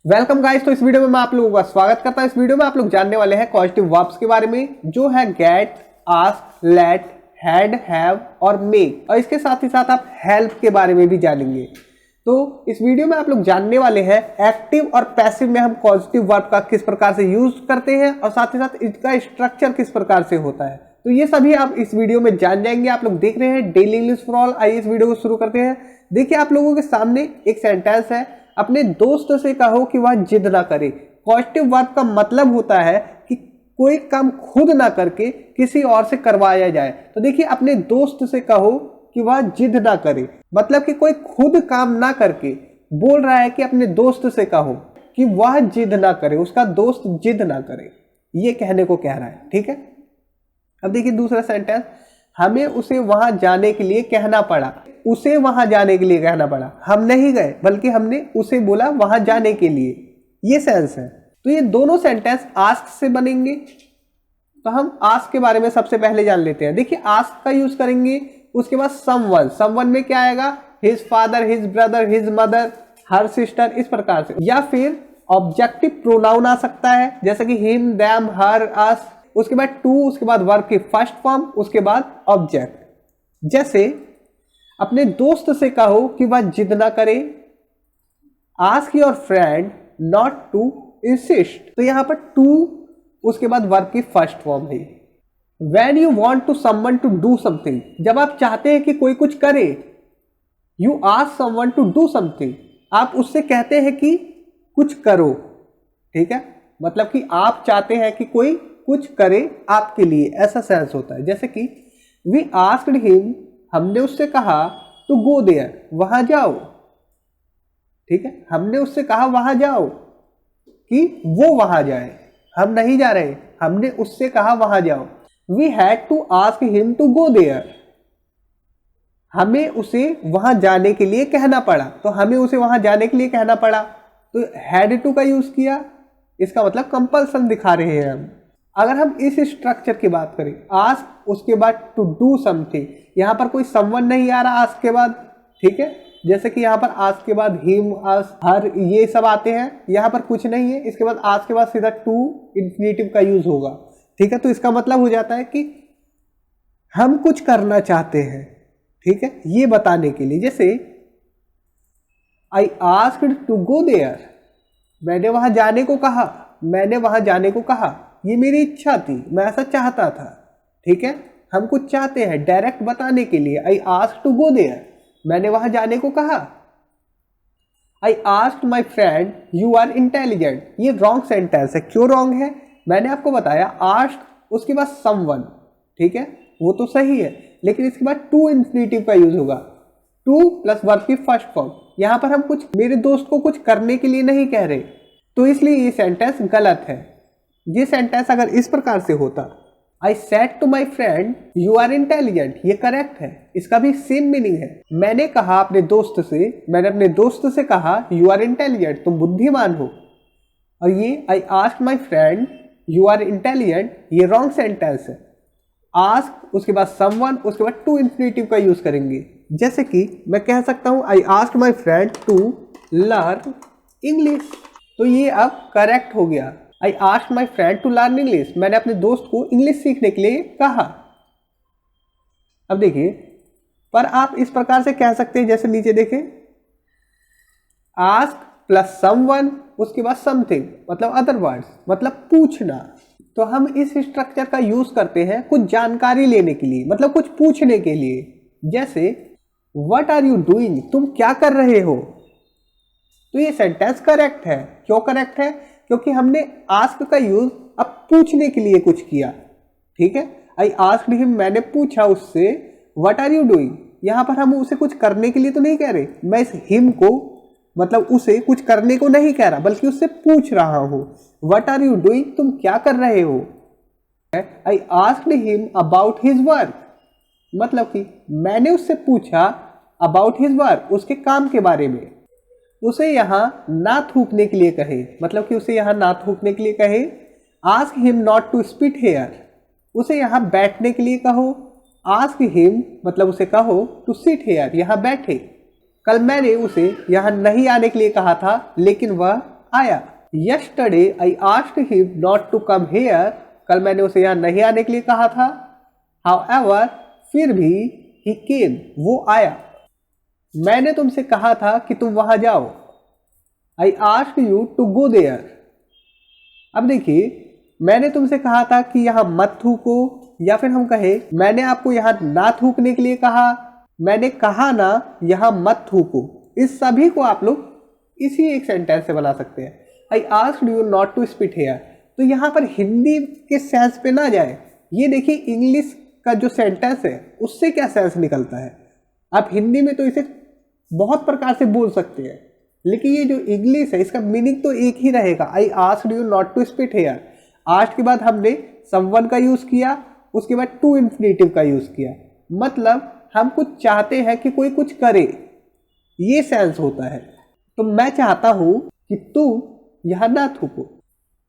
Welcome guys. तो इस video में मैं आप लोगों का स्वागत करता हूं। इस वीडियो में आप लोग जानने वाले हैं पॉजिटिव वर्ब्स के बारे में, जो है get, ask, let, had, have और मेक, और इसके साथ ही साथ आप हेल्प के बारे में भी जानेंगे। तो इस वीडियो में आप लोग जानने वाले हैं एक्टिव और पैसिव में हम पॉजिटिव वर्ब का किस प्रकार से यूज करते हैं और साथ ही साथ इसका स्ट्रक्चर किस प्रकार से होता है। तो ये सभी आप इस वीडियो में जान जाएंगे। आप लोग देख रहे हैं डेली इंग्लिश फॉर ऑल। आइए इस वीडियो को शुरू करते हैं। देखिए, आप लोगों के सामने एक सेंटेंस है, अपने दोस्त से कहो कि वह जिद ना करे। पॉजिटिव वर्ब का मतलब होता है कि कोई काम खुद ना करके किसी और से करवाया जाए। तो देखिए, अपने दोस्त से कहो कि वह जिद ना करे, मतलब कि कोई खुद काम ना करके बोल रहा है कि अपने दोस्त से कहो कि वह जिद ना करे, उसका दोस्त जिद ना करे, ये कहने को कह रहा है। ठीक है। अब देखिए दूसरा सेंटेंस, हमें उसे वहां जाने के लिए कहना पड़ा। उसे वहां जाने के लिए कहना पड़ा, हम नहीं गए बल्कि हमने उसे बोला वहां जाने के लिए, ये सेंस है। तो ये दोनों सेंटेंस आस्क से बनेंगे। तो हम आस्क के बारे में सबसे पहले जान लेते हैं। देखिए, आस्क का यूज करेंगे, उसके बाद समवन। समवन में क्या आएगा? His father, his brother, his mother, her sister, इस प्रकार से। या फिर ऑब्जेक्टिव प्रोनाउन आ सकता है, जैसे कि हिम, देम, हर, अस, उसके बाद टू, उसके बाद वर्ब की फर्स्ट फॉर्म, उसके बाद ऑब्जेक्ट। जैसे अपने दोस्त से कहो कि वह जिद ना करे। Ask your friend not to insist. तो यहां पर टू, उसके बाद वर्ब की फर्स्ट फॉर्म है। When you want to someone to do something, जब आप चाहते हैं कि कोई कुछ करे, you ask someone to do something, आप उससे कहते हैं कि कुछ करो। ठीक है, मतलब कि आप चाहते हैं कि कोई कुछ करे आपके लिए, ऐसा सेंस होता है। जैसे कि we asked him, हमने उससे कहा to go there, वहां जाओ। ठीक है, हमने उससे कहा वहां जाओ कि वो वहां जाए, हम नहीं जा रहे, हमने उससे कहा वहां जाओ। We had to ask him to go there, हमें उसे वहां जाने के लिए कहना पड़ा। तो हमें उसे वहां जाने के लिए कहना पड़ा, तो had to का यूज किया, इसका मतलब कंपल्सन दिखा रहे हैं हम। अगर हम इस स्ट्रक्चर की बात करें, आस्क उसके बाद टू डू समथिंग, यहां पर कोई समवन नहीं आ रहा आस्क के बाद। ठीक है, जैसे कि यहां पर आस्क के बाद हिम, अस, हर, ये सब आते हैं, यहां पर कुछ नहीं है। इसके बाद आस्क के बाद सीधा टू इंफिनिटिव का यूज होगा। ठीक है, तो इसका मतलब हो जाता है कि हम कुछ करना चाहते हैं। ठीक है, ये बताने के लिए। जैसे I asked to go there, मैंने वहां जाने को कहा, मैंने वहां जाने को कहा, ये मेरी इच्छा थी, मैं ऐसा चाहता था। ठीक है, हम कुछ चाहते हैं डायरेक्ट बताने के लिए। I asked to go there, मैंने वहां जाने को कहा। I asked my friend you are intelligent, ये रॉन्ग सेंटेंस है। क्यों रॉन्ग है? मैंने आपको बताया आस्क उसके बाद समवन। ठीक है, वो तो सही है, लेकिन इसके बाद टू इंफिनिटिव का यूज होगा, टू प्लस वर्ब की फर्स्ट फॉर्म। यहां पर हम कुछ, मेरे दोस्त को कुछ करने के लिए नहीं कह रहे, तो इसलिए ये सेंटेंस गलत है। ये सेंटेंस अगर इस प्रकार से होता, I said to my friend you are intelligent, ये करेक्ट है, इसका भी सेम मीनिंग है। मैंने कहा अपने दोस्त से, मैंने अपने दोस्त से कहा यू आर इंटेलिजेंट, तुम बुद्धिमान हो। और ये I asked my friend you are intelligent, ये रॉन्ग सेंटेंस है। आस्क उसके बाद समवन, उसके बाद टू इंफिनिटिव का यूज करेंगे। जैसे कि मैं कह सकता हूं I asked my friend to learn English, तो ये अब करेक्ट हो गया। I asked my friend to learn English, मैंने अपने दोस्त को इंग्लिश सीखने के लिए कहा। अब देखिए, पर आप इस प्रकार से कह सकते हैं, जैसे नीचे देखें, आस्क प्लस समवन, उसके बाद समथिंग, मतलब अदर वर्ड्स, मतलब पूछना। तो हम इस स्ट्रक्चर का यूज करते हैं कुछ जानकारी लेने के लिए, मतलब कुछ पूछने के लिए। जैसे व्हाट आर यू डूइंग, तुम क्या कर रहे हो। तो ये सेंटेंस करेक्ट है। क्यों करेक्ट है? क्योंकि हमने आस्क का यूज अब पूछने के लिए कुछ किया। ठीक है, आई आस्क्ड हिम, मैंने पूछा उससे व्हाट आर यू डूइंग। यहां पर हम उसे कुछ करने के लिए तो नहीं कह रहे, मैं इस हिम को, मतलब उसे कुछ करने को नहीं कह रहा, बल्कि उससे पूछ रहा हूं व्हाट आर यू डूइंग, तुम क्या कर रहे हो। I asked him about his work, मतलब कि मैंने उससे पूछा अबाउट हिज वर्क, उसके काम के बारे में। उसे यहां ना थूकने के लिए कहे, मतलब कि उसे यहां ना थूकने के लिए कहे। Ask him not to spit here, उसे यहां बैठने के लिए कहो। आस्क हिम, मतलब उसे कहो टू सिट हेयर, यहां बैठे। कल मैंने उसे यहां नहीं आने के लिए कहा था, लेकिन वह आया। Yesterday I asked him not to come here, कल मैंने उसे यहाँ नहीं आने के लिए कहा था। However, फिर भी he came, वो आया। मैंने तुमसे कहा था कि तुम वहां जाओ। I asked you to go there। अब देखिए, मैंने तुमसे कहा था कि यहां मत थूको, या फिर हम कहे मैंने आपको यहां ना थूकने के लिए कहा, मैंने कहा ना यहां मत थूको। इस सभी को आप लोग इसी एक सेंटेंस से बना सकते हैं। I asked you not to spit here, तो यहां पर हिंदी के सेंस पे ना जाए। ये देखिए इंग्लिश का जो सेंटेंस है उससे क्या सेंस निकलता है। आप हिंदी में तो इसे बहुत प्रकार से बोल सकते हैं, लेकिन ये जो इंग्लिश है इसका मीनिंग तो एक ही रहेगा। I asked you not to spit here, asked के बाद हमने समवन का यूज किया, उसके बाद टू इन्फिनेटिव का यूज किया। मतलब हम कुछ चाहते हैं कि कोई कुछ करे, ये सेंस होता है। तो मैं चाहता हूं कि तुम यहां ना थूको।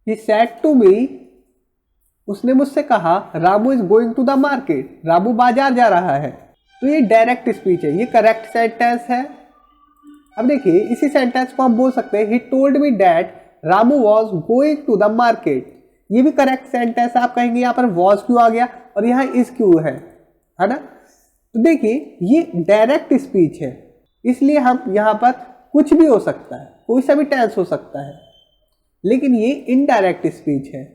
He said to me, उसने मुझसे कहा Ramu is going to the market, Ramu बाजार जा रहा है। तो ये डायरेक्ट स्पीच है, ये करेक्ट सेंटेंस है। अब देखिए इसी सेंटेंस को हम बोल सकते हैं, he told me that Ramu was going to the market. ये भी करेक्ट सेंटेंस है। आप कहेंगे यहाँ पर वॉज क्यों आ गया और यहाँ इज क्यों है ना। तो देखिए ये डायरेक्ट स्पीच है, इसलिए हम यहाँ पर कुछ भी हो सकता है, कोई सा भी टेंस हो सकता है। लेकिन ये इनडायरेक्ट स्पीच है।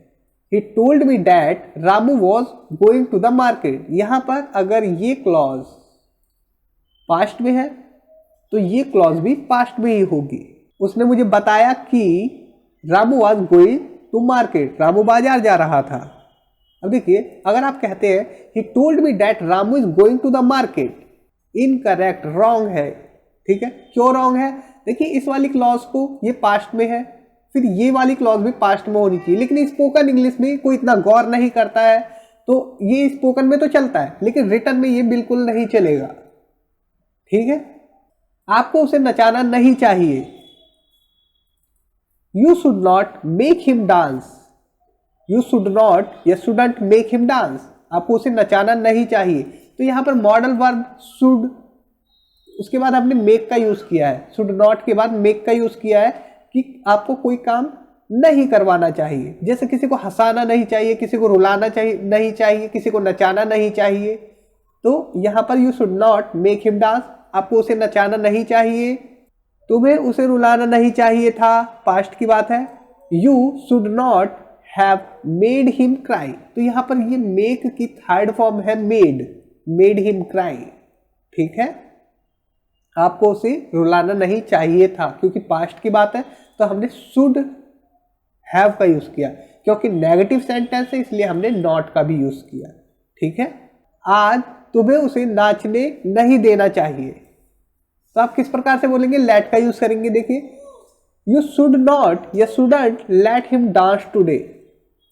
He told me that Ramu was going to the market। यहाँ पर अगर ये क्लॉज पास्ट में है तो ये क्लॉज भी पास्ट में ही होगी। उसने मुझे बताया कि Ramu was going to market, Ramu बाजार जा रहा था। अब देखिए अगर आप कहते हैं he told me that Ramu is going to the market, incorrect, wrong है। ठीक है, क्यों रॉन्ग है? देखिए इस वाली क्लॉज को ये पास्ट में है, फिर ये वाली क्लॉज भी पास्ट में होनी चाहिए। लेकिन स्पोकन इंग्लिश में कोई इतना गौर नहीं करता है, तो ये स्पोकन में तो चलता है लेकिन रिटन में ये बिल्कुल नहीं चलेगा। ठीक है, आपको उसे नचाना नहीं चाहिए। You should not make him dance, you should not या शुडंट मेक हिम डांस, आपको उसे नचाना नहीं चाहिए। तो यहां पर मॉडल वर्ब शुड, उसके बाद हमने मेक का यूज किया है, शुड नॉट के बाद मेक का यूज किया है कि आपको कोई काम नहीं करवाना चाहिए। जैसे किसी को हंसाना नहीं चाहिए, किसी को रुलाना चाहिए नहीं चाहिए, किसी को नचाना नहीं चाहिए। तो यहाँ पर you should not make him dance, आपको उसे नचाना नहीं चाहिए। तुम्हें उसे रुलाना नहीं चाहिए था, पास्ट की बात है। You should not have made him cry, तो यहाँ पर ये मेक की थर्ड फॉर्म है मेड, मेड हिम क्राई। ठीक है, आपको उसे रुलाना नहीं चाहिए था, क्योंकि पास्ट की बात है तो हमने शुड हैव का यूज किया। क्योंकि नेगेटिव सेंटेंस है इसलिए हमने नॉट का भी यूज किया। ठीक है, आज तुम्हें उसे नाचने नहीं देना चाहिए, तो आप किस प्रकार से बोलेंगे? लेट का यूज करेंगे। देखिए यू शुड नॉट या shouldn't let him dance today,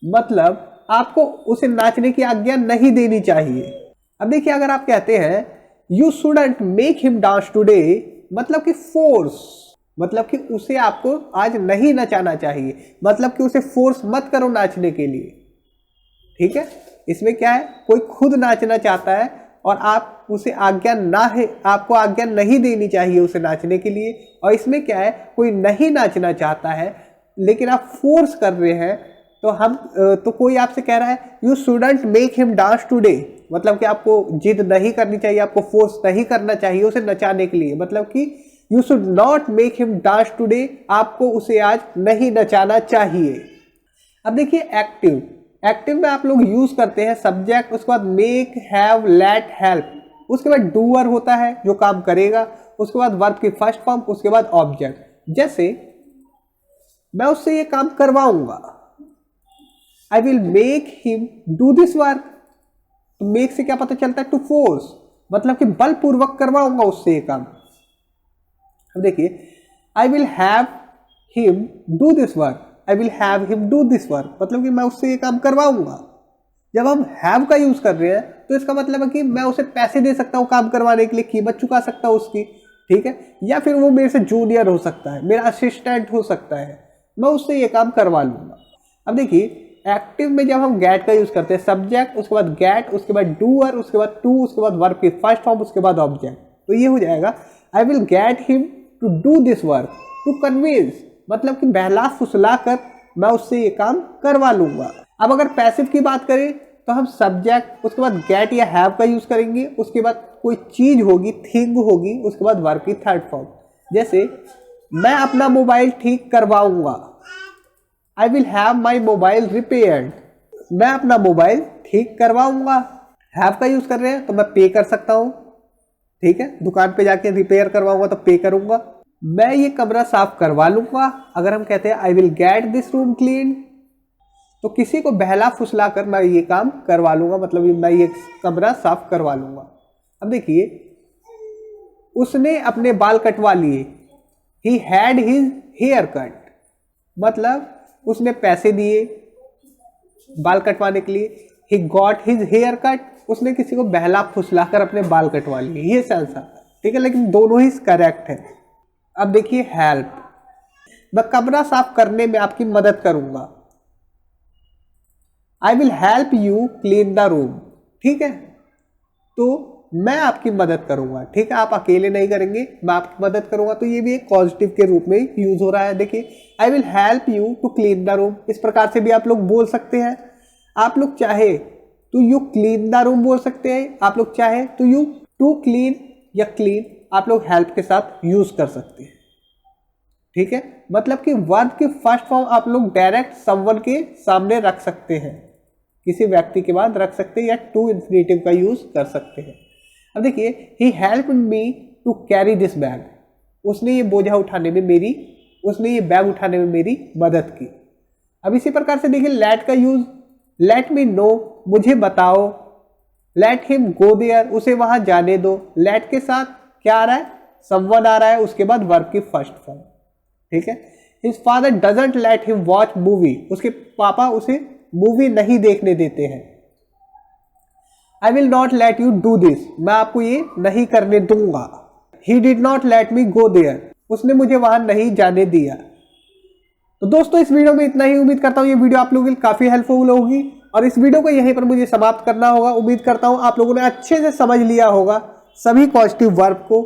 मतलब आपको उसे नाचने की आज्ञा नहीं देनी चाहिए। अब देखिए अगर आप कहते हैं you shouldn't make him dance today, मतलब कि फोर्स, मतलब कि उसे आपको आज नहीं नचाना चाहिए, मतलब कि उसे फोर्स मत करो नाचने के लिए। ठीक है, इसमें क्या है, कोई खुद नाचना चाहता है और आप उसे आज्ञा ना है, आपको आज्ञा नहीं देनी चाहिए उसे नाचने के लिए। और इसमें क्या है, कोई नहीं नाचना चाहता है लेकिन आप फोर्स कर रहे हैं, तो कोई आपसे कह रहा है you shouldn't make him dance today, मतलब कि आपको जिद नहीं करनी चाहिए, आपको फोर्स नहीं करना चाहिए उसे नचाने के लिए। मतलब कि you should not make him dance today, आपको उसे आज नहीं नचाना चाहिए। अब देखिए एक्टिव, एक्टिव में आप लोग यूज करते हैं सब्जेक्ट, उसके बाद मेक, हैव, लेट, हेल्प, उसके बाद डूअर होता है जो काम करेगा, उसके बाद वर्ब की फर्स्ट फॉर्म, उसके बाद ऑब्जेक्ट। जैसे मैं उससे ये काम करवाऊंगा, I will make him do this work. तो मेक से क्या पता चलता है? टू फोर्स, मतलब कि बलपूर्वक करवाऊंगा उससे ये काम। अब देखिए I will have him do this work, I will have him do this work, मतलब कि मैं उससे ये काम करवाऊंगा। जब हम हैव का यूज कर रहे हैं तो इसका मतलब है कि मैं उसे पैसे दे सकता हूं काम करवाने के लिए, कीमत चुका सकता हूं उसकी। ठीक है, या फिर वो मेरे से जूनियर हो सकता है, मेरा असिस्टेंट हो सकता है, मैं उससे ये काम करवा लूंगा। अब देखिए एक्टिव में जब हम गेट का यूज करते हैं, सब्जेक्ट, उसके बाद गेट, उसके बाद डूअर, उसके बाद टू, उसके बाद वर्ब की फर्स्ट फॉर्म, उसके बाद ऑब्जेक्ट। तो ये हो जाएगा I will get him to do this work to convince, मतलब कि बहला फुसला कर मैं उससे ये काम करवा लूंगा। अब अगर पैसिव की बात करें तो हम सब्जेक्ट, उसके बाद गेट या हैव का यूज करेंगे, उसके बाद कोई चीज होगी, थिंग होगी, उसके बाद वर्ब की थर्ड फॉर्म। जैसे मैं अपना मोबाइल ठीक करवाऊंगा, I will have my mobile repaired. मैं अपना मोबाइल ठीक करवाऊंगा। हैव का यूज कर रहे हैं तो मैं पे कर सकता हूं, ठीक है, दुकान पे जाके रिपेयर करवाऊंगा तो पे करूंगा। मैं ये कमरा साफ करवा लूंगा। अगर हम कहते हैं I will get this room clean, तो किसी को बहला फुसला कर मैं ये काम करवा लूंगा, मतलब मैं ये कमरा साफ करवा लूंगा। अब देखिए, उसने अपने बाल कटवा लिए, he had his hair cut, मतलब उसने पैसे दिए बाल कटवाने के लिए। He got his hair cut, उसने किसी को बहला फुसला कर अपने बाल कटवा लिए। ये सेंस आता है, ठीक है, लेकिन दोनों ही करेक्ट है। अब देखिए हेल्प, मैं कमरा साफ करने में आपकी मदद करूंगा, आई will help you clean the room, ठीक है, तो मैं आपकी मदद करूंगा, ठीक है, आप अकेले नहीं करेंगे, मैं आपकी मदद करूंगा, तो ये भी एक पॉजिटिव के रूप में यूज हो रहा है। देखिए I will help you to clean the room, इस प्रकार से भी आप लोग बोल सकते हैं। आप लोग चाहे तो यू क्लीन द रूम बोल सकते हैं, आप लोग चाहे तो यू टू क्लीन या क्लीन आप लोग हेल्प के साथ यूज कर सकते हैं, ठीक है, मतलब कि वर्ब की फर्स्ट फॉर्म आप लोग डायरेक्ट समवन के सामने रख सकते हैं, किसी व्यक्ति के बाद रख सकते हैं, या टू इन्फिनेटिव का यूज कर सकते हैं। अब देखिए he helped me to carry this bag, उसने ये बोझा उठाने में मेरी, उसने ये बैग उठाने में मेरी मदद की। अब इसी प्रकार से देखिए लेट का यूज, लेट मी नो, मुझे बताओ, लेट हिम गो देयर, उसे वहां जाने दो। लेट के साथ क्या आ रहा है, समवन आ रहा है, उसके बाद वर्ब की फर्स्ट फॉर्म, ठीक है। His father doesn't let him watch movie, उसके पापा उसे मूवी नहीं देखने देते हैं। I will not let you do this, मैं आपको ये नहीं करने दूंगा। He did not let me go there, उसने मुझे वहां नहीं जाने दिया। तो दोस्तों इस वीडियो में इतना ही, उम्मीद करता हूँ ये वीडियो आप लोगों के लिए काफी हेल्पफुल होगी, और इस वीडियो को यहीं पर मुझे समाप्त करना होगा। उम्मीद करता हूँ आप लोगों ने अच्छे से समझ लिया होगा सभी पॉजिटिव वर्ब को।